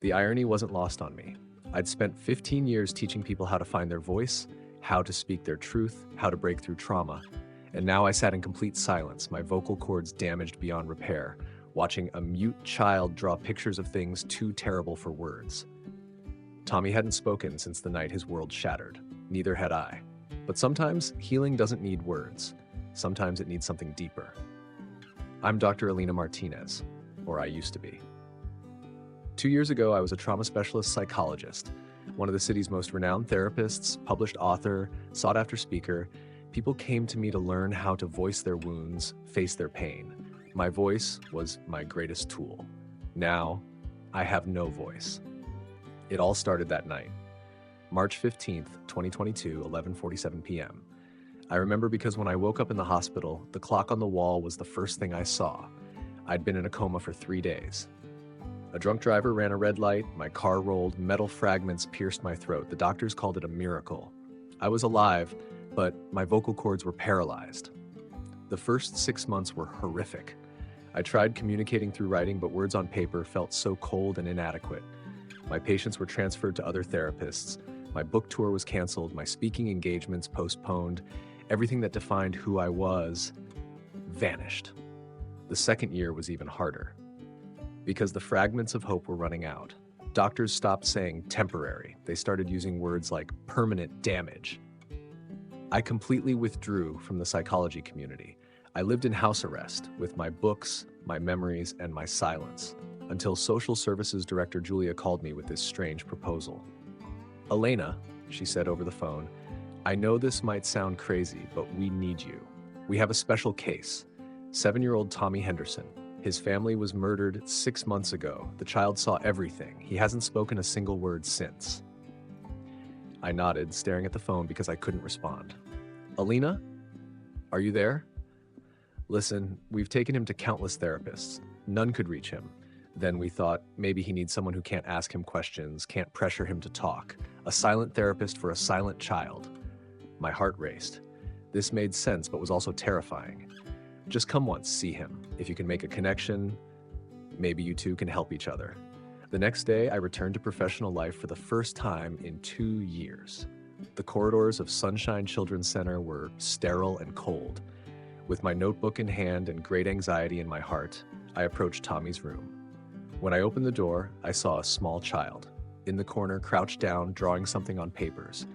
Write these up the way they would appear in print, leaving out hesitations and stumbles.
The irony wasn't lost on me. I'd spent 15 years teaching people how to find their voice, how to speak their truth, how to break through trauma. And now I sat in complete silence, my vocal cords damaged beyond repair, watching a mute child draw pictures of things too terrible for words. Tommy hadn't spoken since the night his world shattered. Neither had I. But sometimes healing doesn't need words. Sometimes it needs something deeper. I'm Dr. Elena Martinez, or I used to be. 2 years ago, I was a trauma specialist psychologist, one of the city's most renowned therapists, published author, sought-after speaker. People came to me to learn how to voice their wounds, face their pain. My voice was my greatest tool. Now, I have no voice. It all started that night. March 15th, 2022, 11:47 p.m. I remember because when I woke up in the hospital, the clock on the wall was the first thing I saw. I'd been in a coma for 3 days. A drunk driver ran a red light, my car rolled, metal fragments pierced my throat. The doctors called it a miracle. I was alive, but my vocal cords were paralyzed. The first 6 months were horrific. I tried communicating through writing, but words on paper felt so cold and inadequate. My patients were transferred to other therapists. My book tour was canceled, my speaking engagements postponed. Everything that defined who I was vanished. The second year was even harder. Because the fragments of hope were running out. Doctors stopped saying temporary. They started using words like permanent damage. I completely withdrew from the psychology community. I lived in house arrest with my books, my memories, and my silence, until social services director Julia called me with this strange proposal. Elena, she said over the phone, I know this might sound crazy, but we need you. We have a special case. 7-year-old Tommy Henderson. His family was murdered 6 months ago. The child saw everything. He hasn't spoken a single word since. I nodded, staring at the phone because I couldn't respond. Elena? Are you there? Listen, we've taken him to countless therapists. None could reach him. Then we thought maybe he needs someone who can't ask him questions, can't pressure him to talk. A silent therapist for a silent child. My heart raced. This made sense, but was also terrifying. Just come once, see him. If you can make a connection, maybe you two can help each other. The next day, I returned to professional life for the first time in 2 years. The corridors of Sunshine Children's Center were sterile and cold. With my notebook in hand and great anxiety in my heart, I approached Tommy's room. When I opened the door, I saw a small child, in the corner, crouched down, drawing something on papers.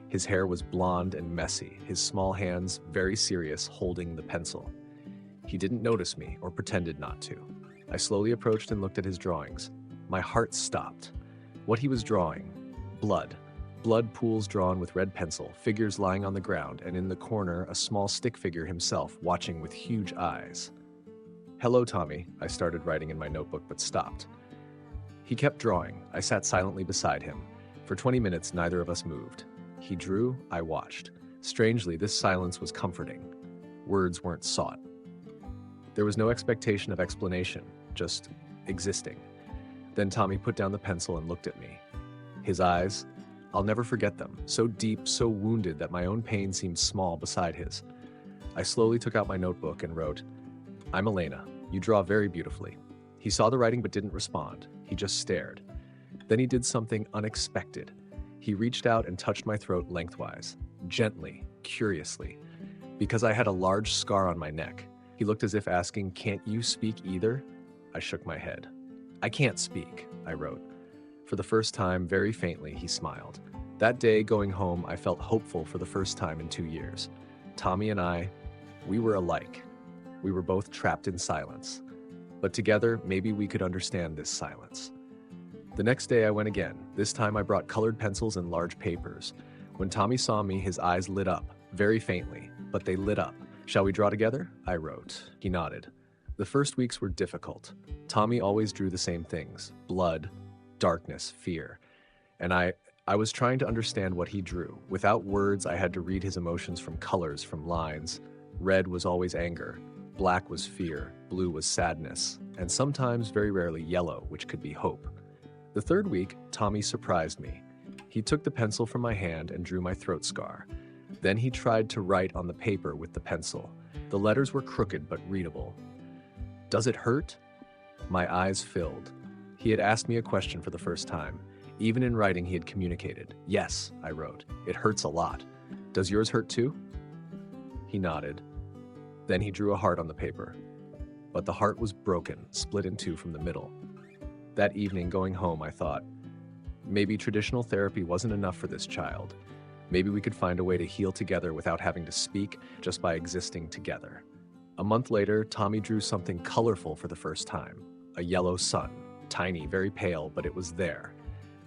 His hair was blonde and messy, his small hands very serious, holding the pencil. He didn't notice me or pretended not to. I slowly approached and looked at his drawings. My heart stopped. What he was drawing: blood. Blood pools drawn with red pencil, figures lying on the ground, and in the corner, a small stick figure himself, watching with huge eyes. Hello, Tommy, I started writing in my notebook, but stopped. He kept drawing. I sat silently beside him. For 20 minutes, neither of us moved. He drew, I watched. Strangely, this silence was comforting. Words weren't sought. There was no expectation of explanation, just existing. Then Tommy put down the pencil and looked at me. His eyes, I'll never forget them, so deep, so wounded that my own pain seemed small beside his. I slowly took out my notebook and wrote, I'm Elena. You draw very beautifully. He saw the writing but didn't respond. He just stared. Then he did something unexpected. He reached out and touched my throat lengthwise, gently, curiously, because I had a large scar on my neck. He looked as if asking, can't you speak either? I shook my head. I can't speak, I wrote. For the first time, very faintly, he smiled. That day, going home, I felt hopeful for the first time in 2 years. Tommy and I, we were alike. We were both trapped in silence. But together, maybe we could understand this silence. The next day I went again. This time I brought colored pencils and large papers. When Tommy saw me, his eyes lit up, very faintly, but they lit up. Shall we draw together? I wrote. He nodded. The first weeks were difficult. Tommy always drew the same things: blood, darkness, fear. And I was trying to understand what he drew. Without words, I had to read his emotions from colors, from lines. Red was always anger. Black was fear. Blue was sadness. And sometimes, very rarely, yellow, which could be hope. The third week, Tommy surprised me. He took the pencil from my hand and drew my throat scar. Then he tried to write on the paper with the pencil. The letters were crooked but readable. Does it hurt? My eyes filled. He He had asked me a question for the first time. Even in writing, he had communicated. Yes, I wrote. It hurts a lot. Does yours hurt too? He nodded. Then he drew a heart on the paper. But the heart was broken, split in two from the middle. That evening, going home, I thought, maybe traditional therapy wasn't enough for this child. Maybe we could find a way to heal together without having to speak, just by existing together. A month later, Tommy drew something colorful for the first time. A yellow sun. Tiny, very pale, but it was there.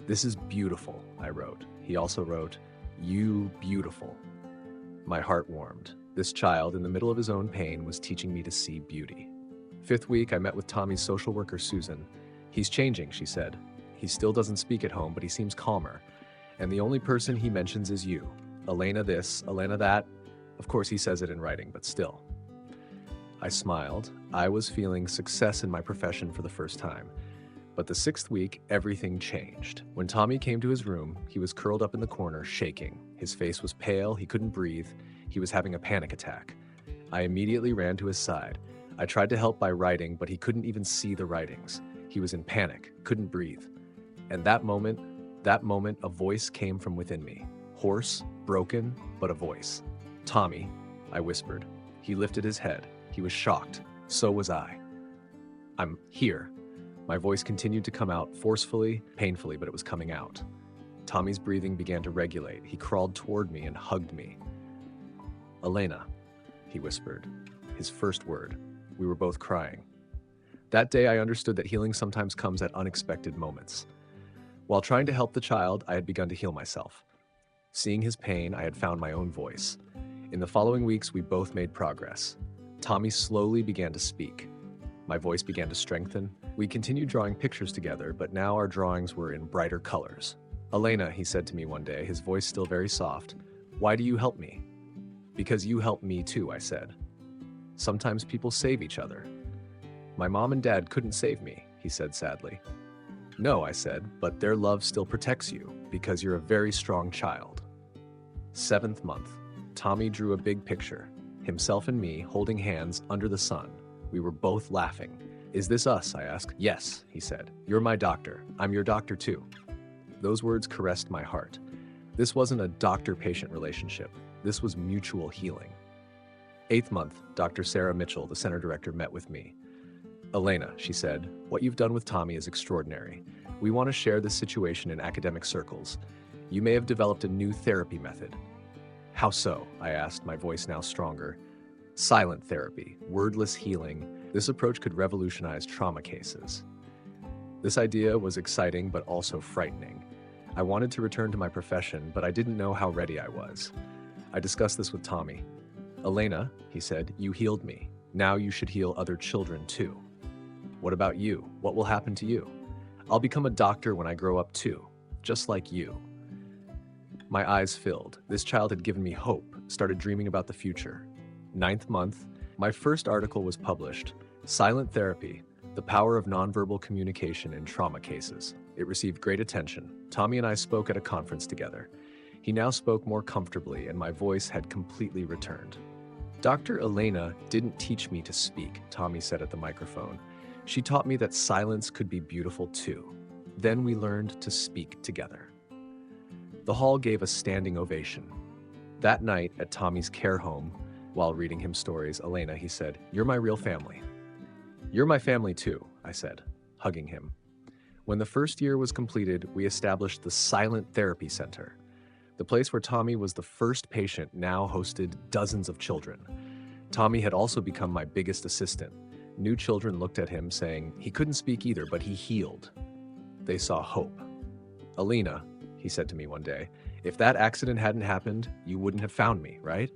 This is beautiful, I wrote. He also wrote, you beautiful. My heart warmed. This child, in the middle of his own pain, was teaching me to see beauty. 5th week, I met with Tommy's social worker, Susan. He's changing, she said. He still doesn't speak at home, but he seems calmer. And the only person he mentions is you. Elena this, Elena that. Of course, he says it in writing, but still. I smiled. I was feeling success in my profession for the first time. But the 6th week, everything changed. When Tommy came to his room, he was curled up in the corner, shaking. His face was pale, he couldn't breathe. He was having a panic attack. I immediately ran to his side. I tried to help by writing, but he couldn't even see the writings. He was in panic, couldn't breathe. And that moment, a voice came from within me. Hoarse, broken, but a voice. Tommy, I whispered. He lifted his head. He was shocked. So was I. I'm here. My voice continued to come out forcefully, painfully, but it was coming out. Tommy's breathing began to regulate. He crawled toward me and hugged me. Elena, he whispered. His first word. We were both crying. That day I understood that healing sometimes comes at unexpected moments. While trying to help the child, I had begun to heal myself. Seeing his pain, I had found my own voice. In the following weeks, we both made progress. Tommy slowly began to speak. My voice began to strengthen. We continued drawing pictures together, but now our drawings were in brighter colors. Elena, he said to me one day, his voice still very soft, why do you help me? Because you help me too, I said. Sometimes people save each other. My mom and dad couldn't save me, he said sadly. No, I said, but their love still protects you because you're a very strong child. 7th month, Tommy drew a big picture, himself and me holding hands under the sun. We were both laughing. Is this us? I asked. Yes, he said. You're my doctor. I'm your doctor too. Those words caressed my heart. This wasn't a doctor-patient relationship. This was mutual healing. 8th month, Dr. Sarah Mitchell, the center director, met with me. Elena, she said, what you've done with Tommy is extraordinary. We want to share this situation in academic circles. You may have developed a new therapy method. How so? I asked, my voice now stronger. Silent therapy, wordless healing. This approach could revolutionize trauma cases. This idea was exciting but also frightening. I wanted to return to my profession, but I didn't know how ready I was. I discussed this with Tommy. Elena, he said, you healed me. Now you should heal other children too. What about you? What will happen to you? I'll become a doctor when I grow up too, just like you. My eyes filled. This child had given me hope, started dreaming about the future. 9th month, my first article was published, Silent Therapy, The Power of Nonverbal Communication in Trauma Cases. It received great attention. Tommy and I spoke at a conference together. He now spoke more comfortably and my voice had completely returned. Dr. Elena didn't teach me to speak, Tommy said at the microphone. She taught me that silence could be beautiful too. Then we learned to speak together. The hall gave a standing ovation. That night at Tommy's care home, while reading him stories, Elena, he said, you're my real family. You're my family too, I said, hugging him. When the first year was completed, we established the Silent Therapy Center. The place where Tommy was the first patient now hosted dozens of children. Tommy had also become my biggest assistant. New children looked at him saying he couldn't speak either, but he healed. They saw hope. Elena, he said to me one day, if that accident hadn't happened, you wouldn't have found me, right?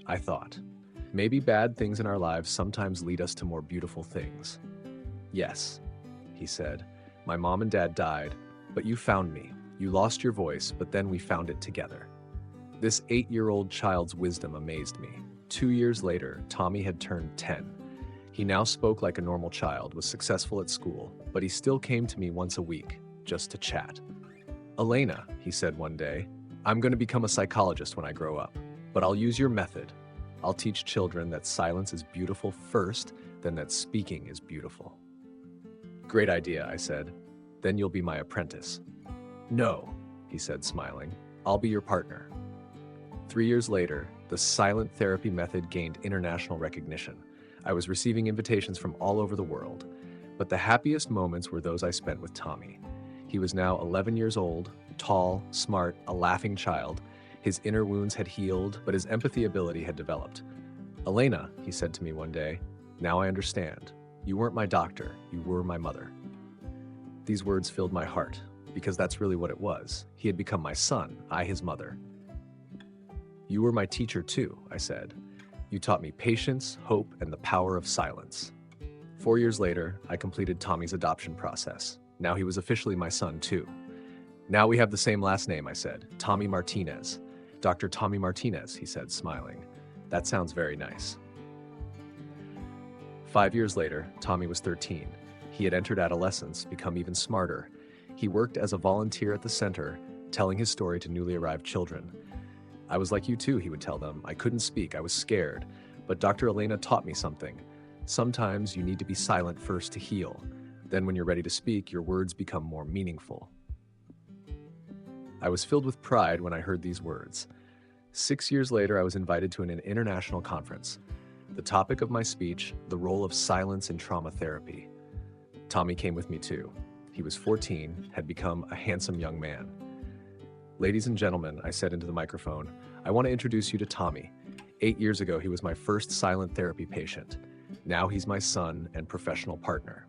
I thought, maybe bad things in our lives sometimes lead us to more beautiful things. Yes, he said, my mom and dad died, but you found me. You lost your voice, but then we found it together. This 8-year-old child's wisdom amazed me. 2 years later, Tommy had turned 10. He now spoke like a normal child, was successful at school, but he still came to me once a week, just to chat. Elena, he said one day, I'm going to become a psychologist when I grow up, but I'll use your method. I'll teach children that silence is beautiful first, then that speaking is beautiful. Great idea, I said. Then you'll be my apprentice. No, he said, smiling. I'll be your partner. 3 years later, the silent therapy method gained international recognition. I was receiving invitations from all over the world, but the happiest moments were those I spent with Tommy. He was now 11 years old, tall, smart, a laughing child. His inner wounds had healed, but his empathy ability had developed. Elena, he said to me one day, now I understand. You weren't my doctor, you were my mother. These words filled my heart, because that's really what it was. He had become my son, I his mother. You were my teacher too, I said. You taught me patience, hope, and the power of silence. 4 years later, I completed Tommy's adoption process. Now he was officially my son too. Now we have the same last name, I said. Tommy Martinez. Dr. Tommy Martinez, he said, smiling. That sounds very nice. 5 years later, Tommy was 13. He had entered adolescence, become even smarter. He worked as a volunteer at the center, telling his story to newly arrived children. I was like you too, he would tell them. I couldn't speak, I was scared. But Dr. Elena taught me something. Sometimes you need to be silent first to heal. Then when you're ready to speak, your words become more meaningful. I was filled with pride when I heard these words. 6 years later, I was invited to an international conference. The topic of my speech, the role of silence in trauma therapy. Tommy came with me too. He was 14, had become a handsome young man. Ladies and gentlemen, I said into the microphone, I want to introduce you to Tommy. 8 years ago, he was my first silent therapy patient. Now he's my son and professional partner.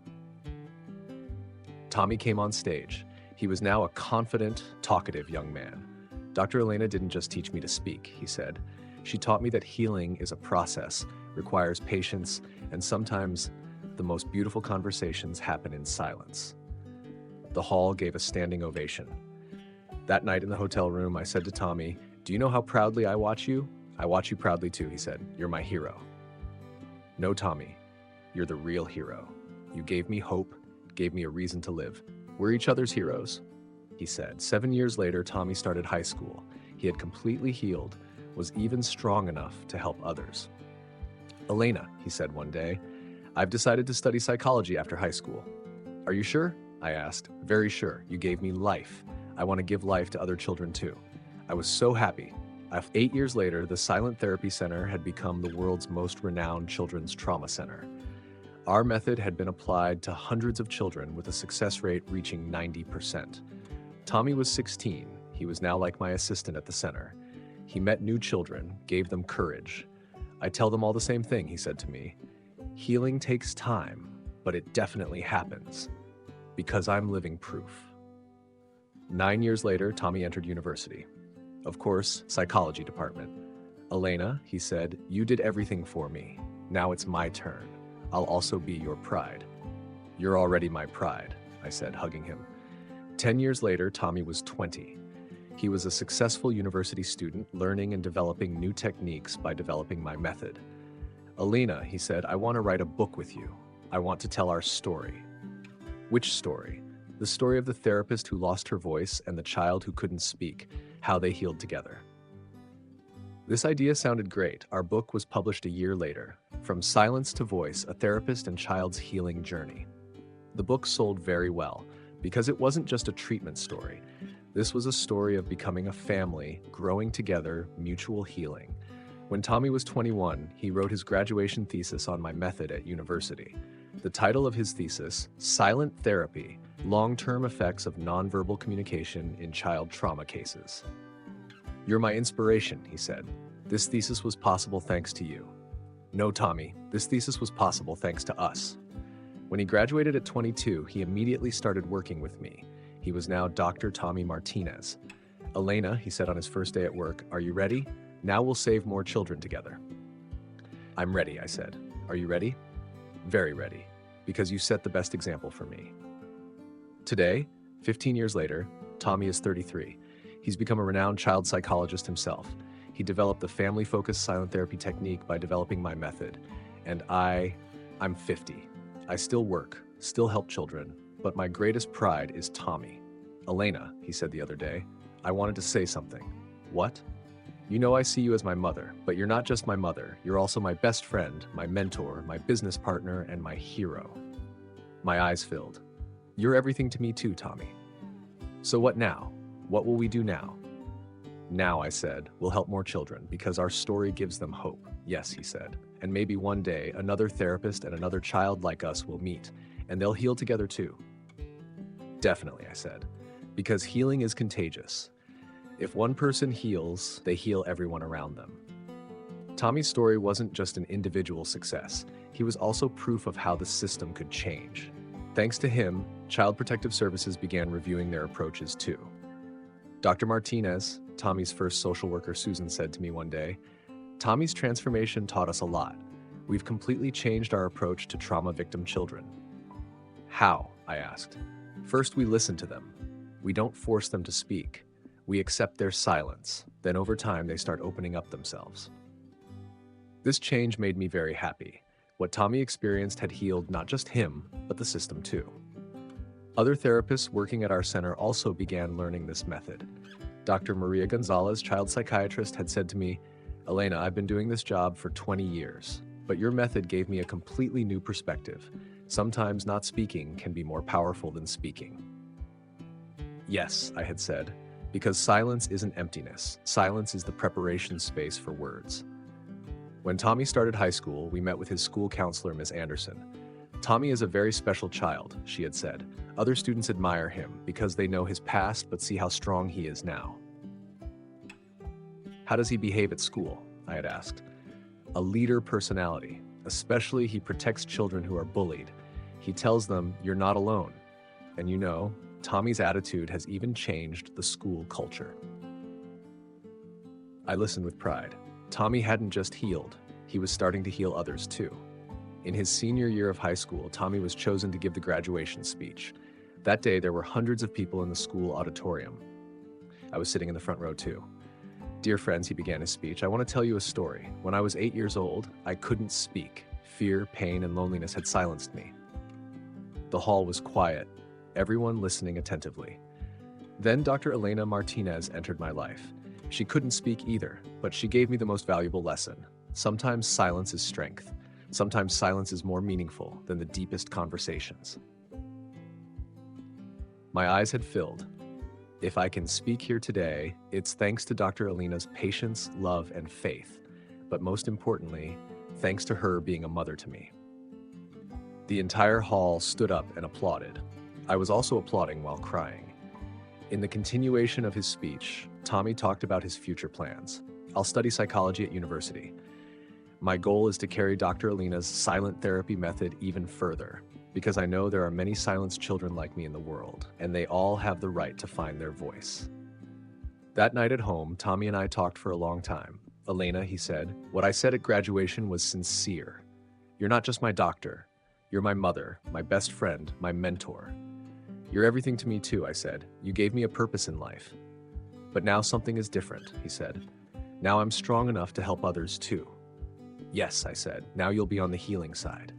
Tommy came on stage. He was now a confident, talkative young man. Dr. Elena didn't just teach me to speak, he said. She taught me that healing is a process, requires patience, and sometimes the most beautiful conversations happen in silence. The hall gave a standing ovation. That night in the hotel room, I said to Tommy, do you know how proudly I watch you? I watch you proudly too, he said. You're my hero. No, Tommy, you're the real hero. You gave me hope, gave me a reason to live. We're each other's heroes, he said. 7 years later, Tommy started high school. He had completely healed, was even strong enough to help others. Elena, he said one day, I've decided to study psychology after high school. Are you sure? I asked. Very sure. You gave me life. I want to give life to other children too. I was so happy. 8 years later, the Silent Therapy Center had become the world's most renowned children's trauma center. Our method had been applied to hundreds of children with a success rate reaching 90%. Tommy was 16. He was now like my assistant at the center. He met new children, gave them courage. I tell them all the same thing, he said to me. Healing takes time, but it definitely happens. Because I'm living proof. 9 years later, Tommy entered university. Of course, psychology department. Elena, he said, you did everything for me. Now it's my turn. I'll also be your pride. You're already my pride, I said, hugging him. 10 years later, Tommy was 20. He was a successful university student, learning and developing new techniques by developing my method. Elena, he said, I want to write a book with you. I want to tell our story. Which story? The story of the therapist who lost her voice and the child who couldn't speak, how they healed together. This idea sounded great. Our book was published a year later, From Silence to Voice, A Therapist and Child's Healing Journey. The book sold very well, because it wasn't just a treatment story. This was a story of becoming a family, growing together, mutual healing. When Tommy was 21, he wrote his graduation thesis on my method at university. The title of his thesis, Silent Therapy, Long-Term Effects of Nonverbal Communication in Child Trauma Cases. You're my inspiration, he said. This thesis was possible thanks to you. No, Tommy, this thesis was possible thanks to us. When he graduated at 22, he immediately started working with me. He was now Dr. Tommy Martinez. Elena, he said on his first day at work, are you ready? Now we'll save more children together. I'm ready, I said. Are you ready? Very ready, because you set the best example for me. Today, 15 years later, Tommy is 33. He's become a renowned child psychologist himself. He developed the family-focused silent therapy technique by developing my method. And I'm 50. I still work, still help children, but my greatest pride is Tommy. Elena, he said the other day, I wanted to say something. What? You know I see you as my mother, but you're not just my mother. You're also my best friend, my mentor, my business partner, and my hero. My eyes filled. You're everything to me too, Tommy. So what now? What will we do now? Now, I said, we'll help more children because our story gives them hope. Yes, he said. And maybe one day another therapist and another child like us will meet, and they'll heal together too. Definitely, I said, because healing is contagious. If one person heals, they heal everyone around them. Tommy's story wasn't just an individual success. He was also proof of how the system could change. Thanks to him, Child Protective Services began reviewing their approaches too. Dr. Martinez, Tommy's first social worker, Susan, said to me one day, "Tommy's transformation taught us a lot. We've completely changed our approach to trauma victim children." How? I asked. First, we listen to them. We don't force them to speak. We accept their silence. Then over time, they start opening up themselves. This change made me very happy. What Tommy experienced had healed not just him, but the system too. Other therapists working at our center also began learning this method. Dr. Maria Gonzalez, child psychiatrist, had said to me, "Elena, I've been doing this job for 20 years, but your method gave me a completely new perspective. Sometimes not speaking can be more powerful than speaking." Yes, I had said, because silence isn't emptiness. Silence is the preparation space for words. When Tommy started high school, we met with his school counselor, Ms. Anderson. "Tommy is a very special child," she had said. "Other students admire him because they know his past but see how strong he is now." "How does he behave at school?" I had asked. "A leader personality. Especially he protects children who are bullied. He tells them, 'You're not alone.' And you know, Tommy's attitude has even changed the school culture." I listened with pride. Tommy hadn't just healed, he was starting to heal others too. In his senior year of high school, Tommy was chosen to give the graduation speech. That day, there were hundreds of people in the school auditorium. I was sitting in the front row too. "Dear friends," he began his speech, "I want to tell you a story. When I was 8 years old, I couldn't speak. Fear, pain, and loneliness had silenced me." The hall was quiet, everyone listening attentively. Then Dr. Elena Martinez entered my life. She couldn't speak either, but she gave me the most valuable lesson. Sometimes silence is strength. Sometimes silence is more meaningful than the deepest conversations. My eyes had filled. If I can speak here today, it's thanks to Dr. Elena's patience, love, and faith. But most importantly, thanks to her being a mother to me. The entire hall stood up and applauded. I was also applauding while crying. In the continuation of his speech, Tommy talked about his future plans. "I'll study psychology at university. My goal is to carry Dr. Elena's silent therapy method even further, because I know there are many silenced children like me in the world, and they all have the right to find their voice." That night at home, Tommy and I talked for a long time. "Elena," he said, "what I said at graduation was sincere. You're not just my doctor. You're my mother, my best friend, my mentor. You're everything to me too," I said. "You gave me a purpose in life. But now something is different," he said. "Now I'm strong enough to help others too." "Yes," I said, "now you'll be on the healing side."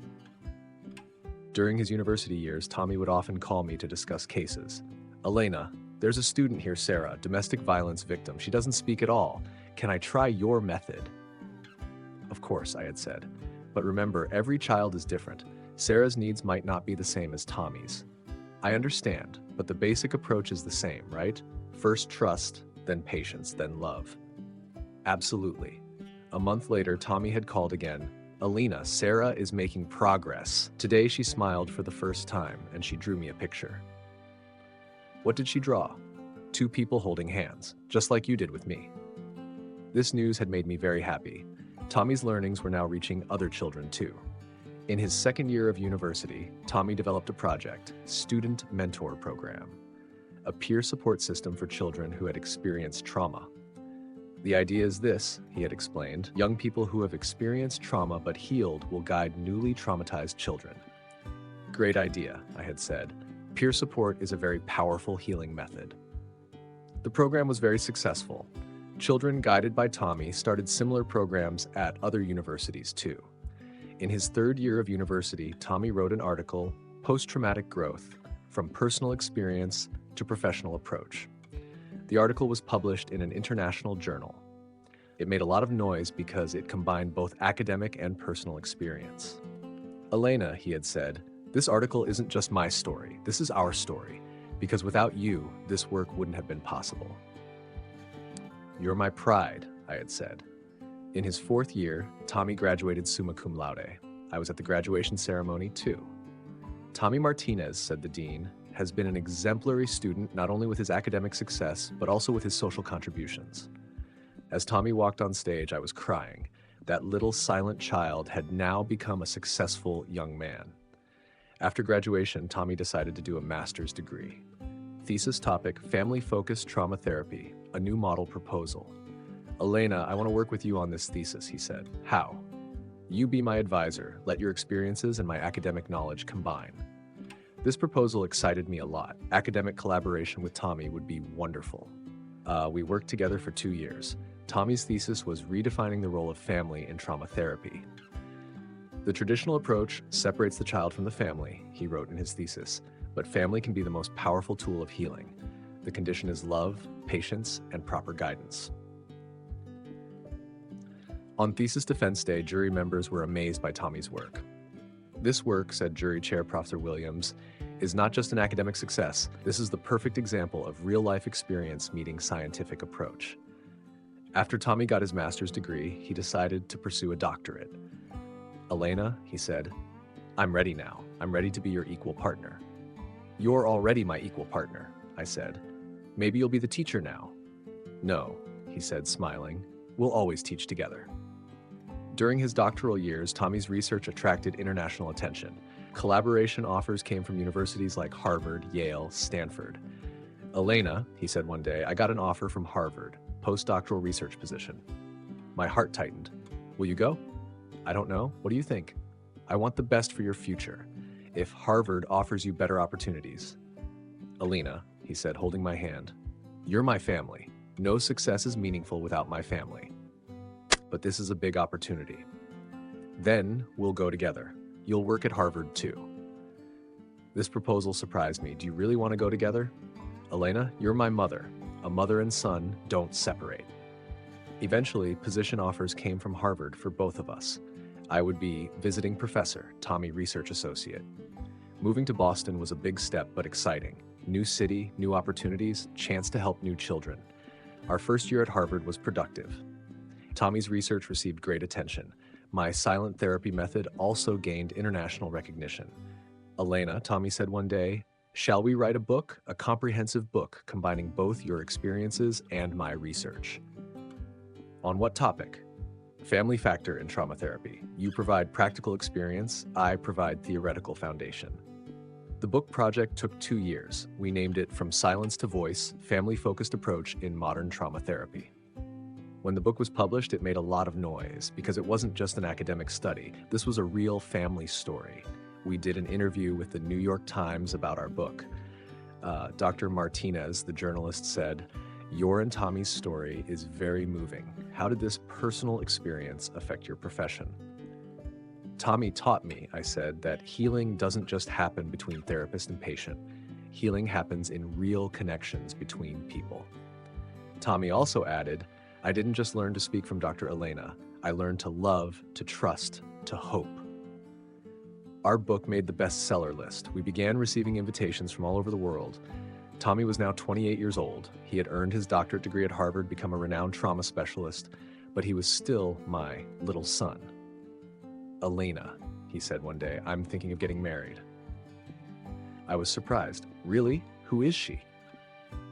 During his university years, Tommy would often call me to discuss cases. "Elena, there's a student here, Sarah, domestic violence victim. She doesn't speak at all. Can I try your method?" "Of course," I had said. "But remember, every child is different. Sarah's needs might not be the same as Tommy's." "I understand, but the basic approach is the same, right? First trust, then patience, then love." "Absolutely." A month later, Tommy had called again. "Elena, Sarah is making progress." Today she smiled for the first time, and she drew me a picture. What did she draw? 2 people holding hands, just like you did with me. This news had made me very happy. Tommy's learnings were now reaching other children too. In his second year of university, Tommy developed a project, Student Mentor Program, a peer support system for children who had experienced trauma. "The idea is this," he had explained, "young people who have experienced trauma but healed will guide newly traumatized children." "Great idea," I had said. "Peer support is a very powerful healing method." The program was very successful. Children guided by Tommy started similar programs at other universities too. In his 3rd year of university, Tommy wrote an article, Post-Traumatic Growth, From Personal Experience to Professional Approach. The article was published in an international journal. It made a lot of noise because it combined both academic and personal experience. "Elena," he had said, This article isn't just my story, this is our story, because without you, this work wouldn't have been possible. You're my pride, I had said. In his 4th year, Tommy graduated summa cum laude. I was at the graduation ceremony too. Tommy Martinez, said the dean, has been an exemplary student not only with his academic success, but also with his social contributions. As Tommy walked on stage, I was crying. That little silent child had now become a successful young man. After graduation, Tommy decided to do a master's degree. Thesis topic, family-focused trauma therapy, a new model proposal. Elena, I want to work with you on this thesis, he said. How? You be my advisor. Let your experiences and my academic knowledge combine. This proposal excited me a lot. Academic collaboration with Tommy would be wonderful. We worked together for 2 years. Tommy's thesis was redefining the role of family in trauma therapy. The traditional approach separates the child from the family, he wrote in his thesis, but family can be the most powerful tool of healing. The condition is love, patience, and proper guidance. On Thesis Defense Day, jury members were amazed by Tommy's work. This work, said jury chair Professor Williams, is not just an academic success. This is the perfect example of real-life experience meeting scientific approach. After Tommy got his master's degree, he decided to pursue a doctorate. Elena, he said, I'm ready now. I'm ready to be your equal partner. You're already my equal partner, I said. Maybe you'll be the teacher now. No, he said, smiling. We'll always teach together. During his doctoral years, Tommy's research attracted international attention. Collaboration offers came from universities like Harvard, Yale, Stanford. Elena, he said one day, I got an offer from Harvard, postdoctoral research position. My heart tightened. Will you go? I don't know. What do you think? I want the best for your future. If Harvard offers you better opportunities. Elena, he said, holding my hand, you're my family. No success is meaningful without my family. But this is a big opportunity. Then we'll go together. You'll work at Harvard too. This proposal surprised me. Do you really want to go together? Elena, you're my mother. A mother and son don't separate. Eventually, position offers came from Harvard for both of us. I would be visiting professor, Tommy research associate. Moving to Boston was a big step, but exciting. New city, new opportunities, chance to help new children. Our first year at Harvard was productive. Tommy's research received great attention. My silent therapy method also gained international recognition. Elena, Tommy said one day, shall we write a book, a comprehensive book combining both your experiences and my research? On what topic? Family factor in trauma therapy. You provide practical experience, I provide theoretical foundation. The book project took 2 years. We named it From Silence to Voice, Family-Focused Approach in Modern Trauma Therapy. When the book was published, it made a lot of noise because it wasn't just an academic study. This was a real family story. We did an interview with the New York Times about our book. Dr. Martinez, the journalist, said, your and Tommy's story is very moving. How did this personal experience affect your profession? Tommy taught me, I said, that healing doesn't just happen between therapist and patient. Healing happens in real connections between people. Tommy also added, I didn't just learn to speak from Dr. Elena. I learned to love, to trust, to hope. Our book made the bestseller list. We began receiving invitations from all over the world. Tommy was now 28 years old. He had earned his doctorate degree at Harvard, become a renowned trauma specialist, but he was still my little son. Elena, he said one day, I'm thinking of getting married. I was surprised. Really? Who is she?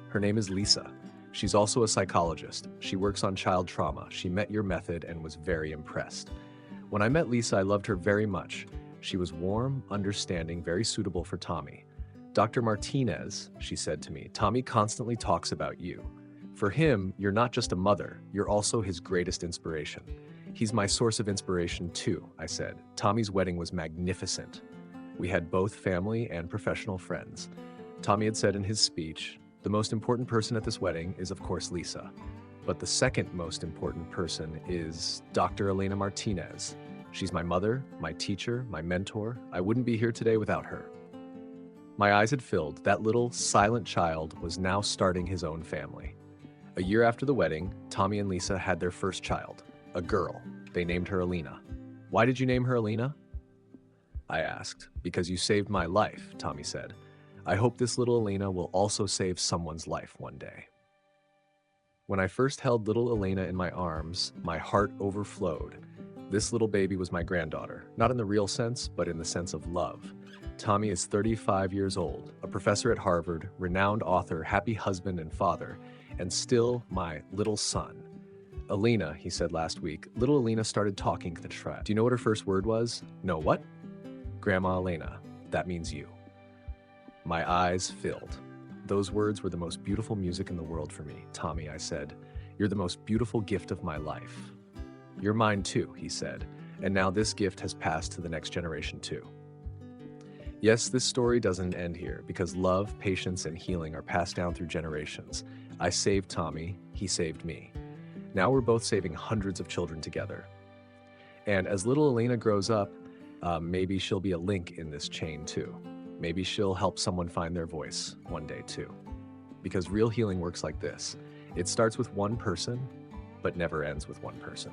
Her name is Lisa. She's also a psychologist. She works on child trauma. She met your method and was very impressed. When I met Lisa, I loved her very much. She was warm, understanding, very suitable for Tommy. Dr. Martinez, she said to me, Tommy constantly talks about you. For him, you're not just a mother, you're also his greatest inspiration. He's my source of inspiration too, I said. Tommy's wedding was magnificent. We had both family and professional friends. Tommy had said in his speech, the most important person at this wedding is, of course, Lisa. But the second most important person is Dr. Elena Martinez. She's my mother, my teacher, my mentor. I wouldn't be here today without her. My eyes had filled. That little silent child was now starting his own family. A year after the wedding, Tommy and Lisa had their first child, a girl. They named her Elena. Why did you name her Elena? I asked. Because you saved my life, Tommy said. I hope this little Elena will also save someone's life one day. When I first held little Elena in my arms, my heart overflowed. This little baby was my granddaughter, not in the real sense, but in the sense of love. Tommy is 35 years old, a professor at Harvard, renowned author, happy husband and father, and still my little son. Elena, he said last week, little Elena started talking the tribe. Do you know what her first word was? No, what? Grandma Elena, that means you. My eyes filled. Those words were the most beautiful music in the world for me. Tommy, I said, you're the most beautiful gift of my life. You're mine too, he said, and now this gift has passed to the next generation too. Yes, this story doesn't end here, because love, patience, and healing are passed down through generations. I saved Tommy, he saved me. Now we're both saving hundreds of children together. And as little Elena grows up, maybe she'll be a link in this chain too. Maybe she'll help someone find their voice one day too. Because real healing works like this. It starts with one person, but never ends with one person.